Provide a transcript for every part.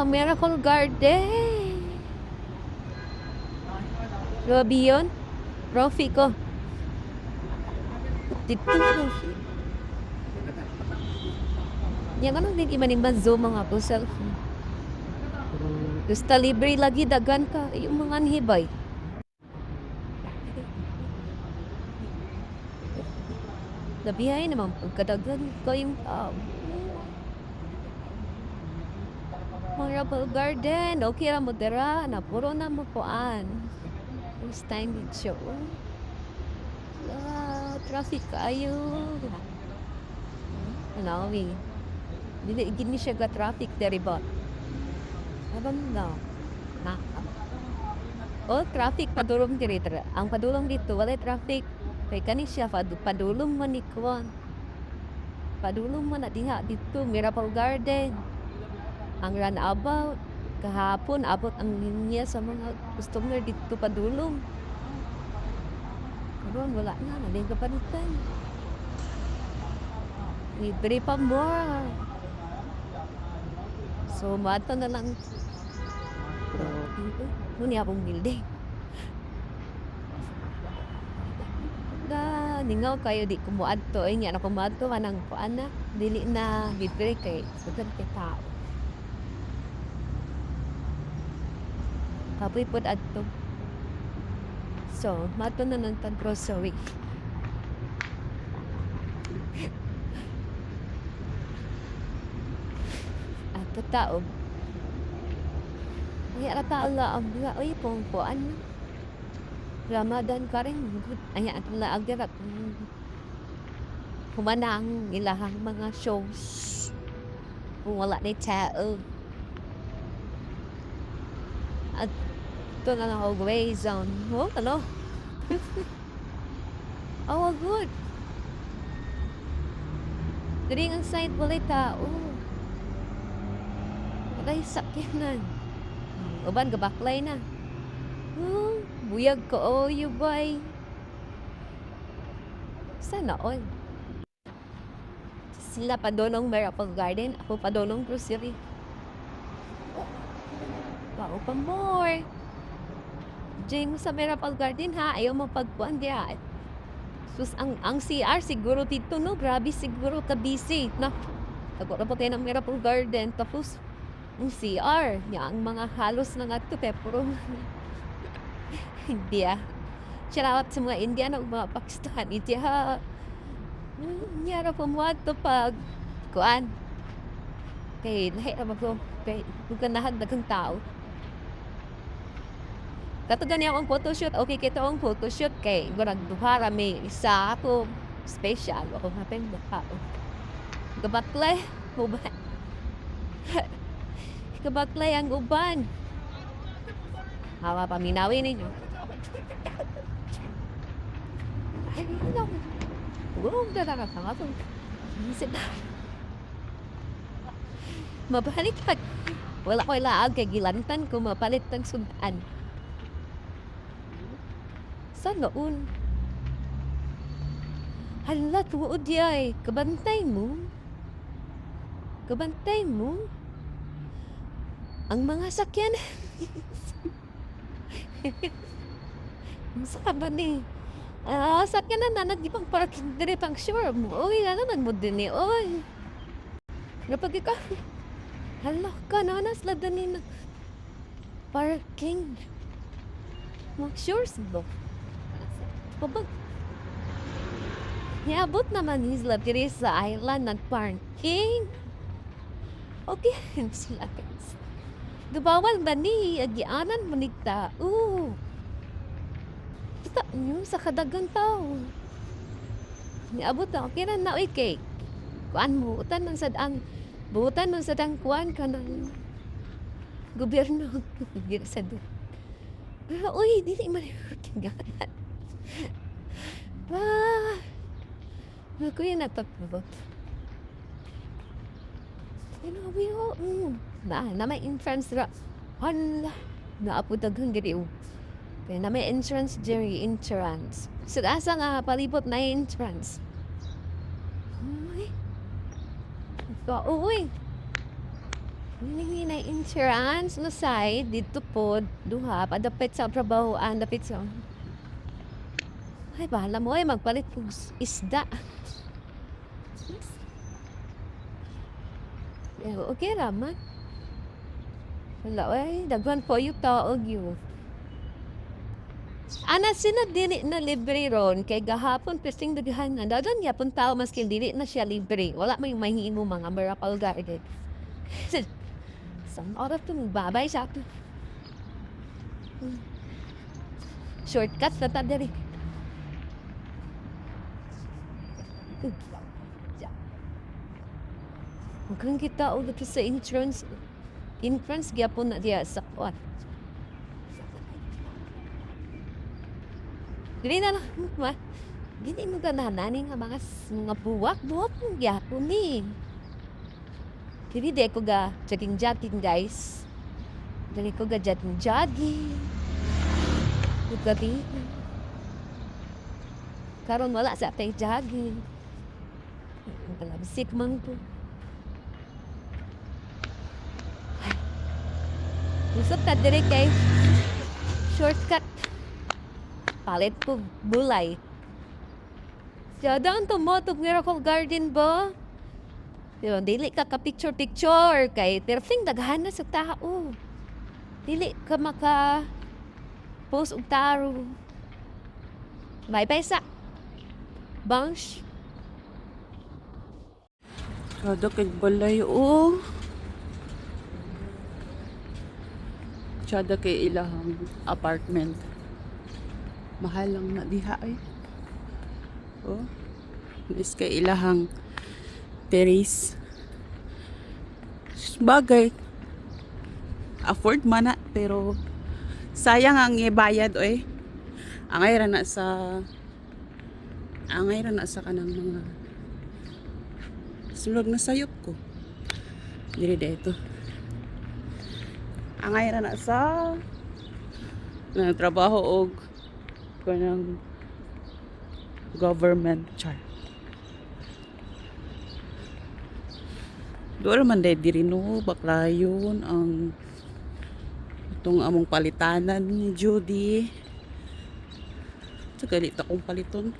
Miracle Garden. Grabe yun. Trophy ko. Dito trophy. Yan ano din imaning zoom mga po selfie. Gusta libre lagi dagan ka. Yung mga hibay. Labihay naman pagkadagan ko yung tao. Miracle Garden. Okay ra mo dira. Napuro na mo poan. First time with show. Traffic kayo. Nawi. Dili gini siya ga traffic diri ba? Alam na. Oh, traffic padulong diri tra. Ang padulong dito wala traffic. Kay kani siya padulong man ni Kwan. Padulong man na diha dito Miracle Garden. Ang runabout kahapon abot ang linya sa mga customer dito padulong. Karon wala na, naling kapanitan. Libre pa more. So, mato na lang. Muni akong building. Ningaw kayo di kumuad to. Ay nga na kumuad to. Anang kuan na. Dili na libre kay. Sugan kay tao. Kapoy po adto. So, mato na ng grocery. Ato tao. Ay, tao la ang mga oy pong kuan na. Ramadan ka rin. Ay, ato la agarap. Humanang ilahang mga shows. Kung wala na tao. At ito na lang ako gray zone. Oh, ano? Oh, good. Diri ang site walay tao. Walay sakyanan. Uban gabaklay na. Oh, buyag ko oh, you boy. Sana all. Sila padulong Miracle Garden. Ako padulong grocery. Wow, pa more. Diyan mo sa Miracle Garden ha. Ayaw mo pagpuan diya. Sus, ang CR siguro dito no. Grabe siguro ka busy. No? Tagwara pa tayo ng Miracle Garden. Tapos, ang CR. Niya, ang mga halos na nga ito. Kaya puro India. Shout sa mga Indian o mga Pakistan. India. Nyara po mo ito pag kuan. Kaya lahi naman ko. Kaya ganahan dagang tao. Katugan niya akong photoshoot. Okay, kito akong photoshoot. Kay gurag duhara may isa ako special. Ako hapin baka. Gabaklay. Uban. Gabaklay ang uban. Hawa paminawi ninyo. Ay, no. Huwag na nakasanga to. Isip na. Mapalit pag wala ko ilaag kay gilantan ko mapalit ng sudan. Saan noon? Hala, tuod yay. Kabantay mo. Kabantay mo. Ang mga sakyan. Masa ka ba ni? Sakyan na di pang parking dire pang sure mo. Uy, na naman mo din eh. Uy. Napag ka. Hala ka na nasladanin na parking. Mag-sure mo. Pabag. Niabot naman sila diri sa island ng parking. Okay, sila guys. Gabawal ba ni agianan mo ni tao? Basta nyo sa kadagang tao. Niabot na, okay na kay. Kuan mo, utan ng sadang, buutan ng sadang kuan ka ng gobyerno. Gira sa doon. Pero, uy, dili man yung ganan. Ako yun natapabot. Sinabi ko, na may entrance ra. Hala, naaputagang diri. Kaya na may entrance diri, entrance. So, asa nga, palibot na entrance. Uy. Uy. Hiningi na insurance no side dito po duha padapit sa trabahoan dapit sa ay bahala mo ay magpalit og isda. Okay ra man. Wala ay daghan po yung taog yun. Ana sina dili na libre ron kay gahapon pisting daghanan. Dadan yapon tao maski dili na siya libre. Wala may mahimo mga Miracle Garden. Some oras to babay sa ato. Shortcut na ta diri. Mukhang kita o dito sa entrance. Entrance gyapon na diya sa kuat. Dili na lang, ma. Dili mo ganahanan nga mga buwak mo gyapon ni. Dili de ko ga jogging guys. Dili ko ga jogging. Gabi. Karon wala sa tay jogging. Kalabsik man ko. Usap ta dire kay shortcut. Palit ko bulay. Jadaan to mo to Miracle Garden ba? Pero dili ka picture kay terfing daghan na sa tao. Dili ka maka post og taro. Bye-bye sa Bansh. Kada kay balay o. Kada kay ilahang apartment. Mahal lang na diha ay. Oh. Is kay ilahang terrace. Bagay. Afford man na pero sayang ang ibayad oy. Angay ra na sa kanang mga sulod na sayop ko. Diri dito. Angay ra na sa trabaho og kanang government char. Doon man diri no baklayon ang itong among palitanan ni Judy. Galit akong paliton.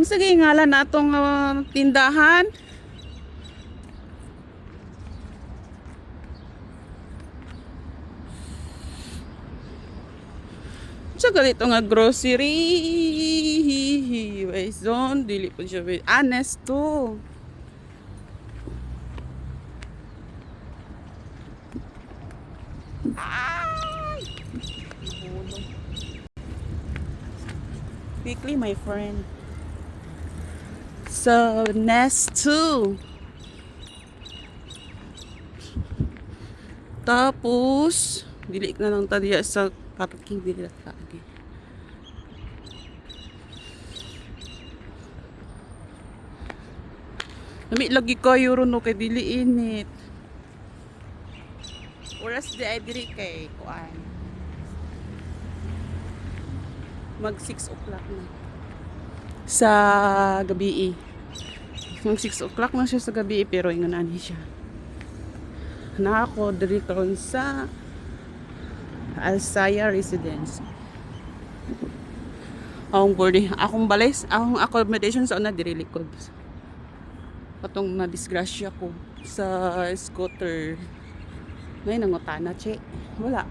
Sige ngalan na itong tindahan. Galit nga grocery. Zone, dili po siya. Honest to. Quickly, my friend. So, Nest 2. Tapos, dili na lang tadiya sa parking dili na kaagi. Nami lagi kayo ron no kay dili init. Oras di ay diri kay kuan. Mag 6 o'clock na. Sa gabi. Mag 6 o'clock na siya sa gabi pero ingon ani siya. Na ako diri karon sa Alsaya Residence. Akong boarding, akong balis, akong accommodation sa una diri likod. Patong na disgrasya ko sa scooter. May nangutana, che. Wala.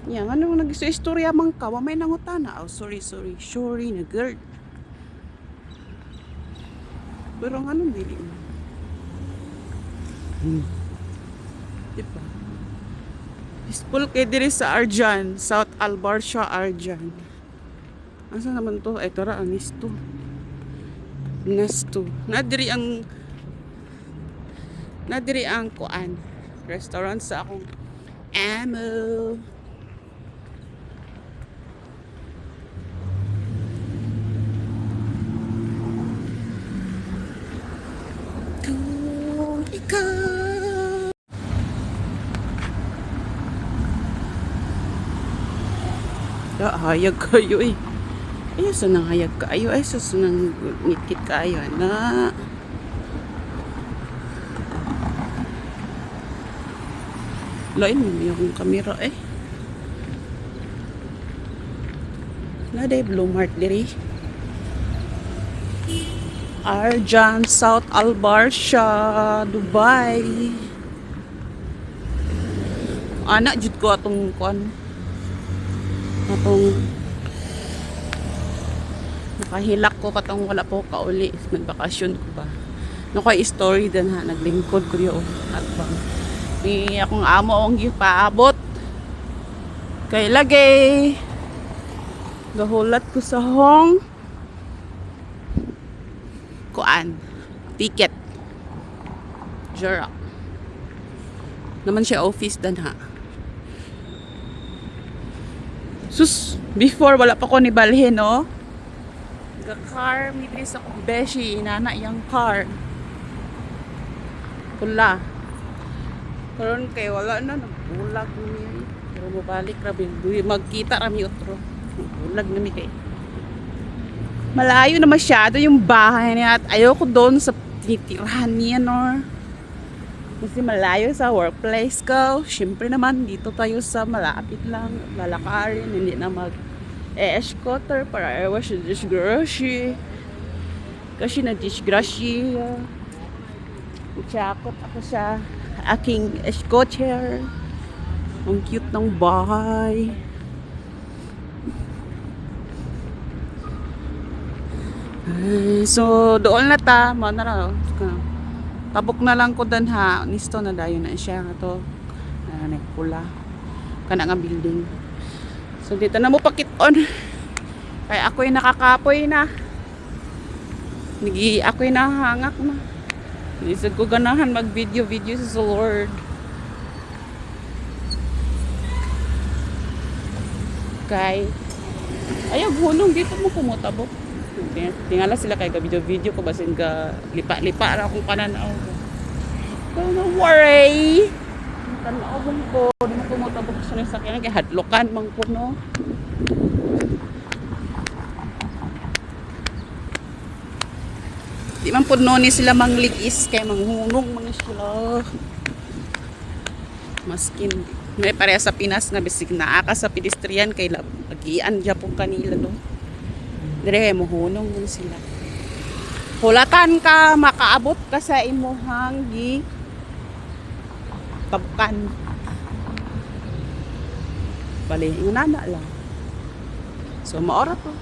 Yan, ano nag-istorya man ka, may nangutana. Oh, sorry na girl. Pero anong dili mo? Diba? Peaceful kay diri sa Arjan, South Albarcia, Arjan. Asa naman to? Ay, tara, anis to. Nesto. Nadiri ang kuan restaurant sa akong amo. Hayag kayo eh. Ayaw sa nang hayag kayo. Ay sa nang ngikit kayo na. Lain mo yung camera eh. Naday Blue Mart diri. Arjan, South Albarcia, Dubai. Anak jud ko atong kuan. Atong nakahilak ko katong wala po kauli. Nagbakasyon ko ba. Nakoy story din ha, naglingkod ko yo at bang. Ni akong amo ang gipaabot. Kay lagay gahulat ko sa hong kuan ticket jura naman siya office dan ha. Sus, before wala pa ko ni balhin no. The car mitri sa beshi inana yang car pula karon kay wala na nagbulag ni pero mabalik ra bi magkita ra mi otro bulag na mi kay malayo na masyado yung bahay niya at ayoko doon sa titirahan niya no kasi malayo sa workplace ko. Syempre naman dito tayo sa malapit lang lalakarin hindi na mag scooter para iwas sa disgrasya kasi na disgrasya chakot ako sa aking scooter. Ang cute ng bahay. So doon na ta mo na raw tabok na lang ko dan ha nisto na dayon na siya to pula kana nga building. So dito na mo pakit-on kay ako'y nakakapoy na ako'y nahangak na isag ko ganahan mag video sa Lord kay ayaw hulong dito mo kumutabok. Tingala sila kay video ko basin ka lipa-lipa ra akong pananaw. Don't worry. Tanaw ko, di mo kumutabok sa sakyan kay hadlokan man ko no. Di man pud no ni sila mangligis kay manghunong man sila. Maskin may pareha sa Pinas nga bisig naa ka sa pedestrian kay lagian Japon kanila no. Dire mohunong man sila. Hulatan ka makaabot ka sa imuhang gi tabukan. Bali, ingonana lang. So maora to.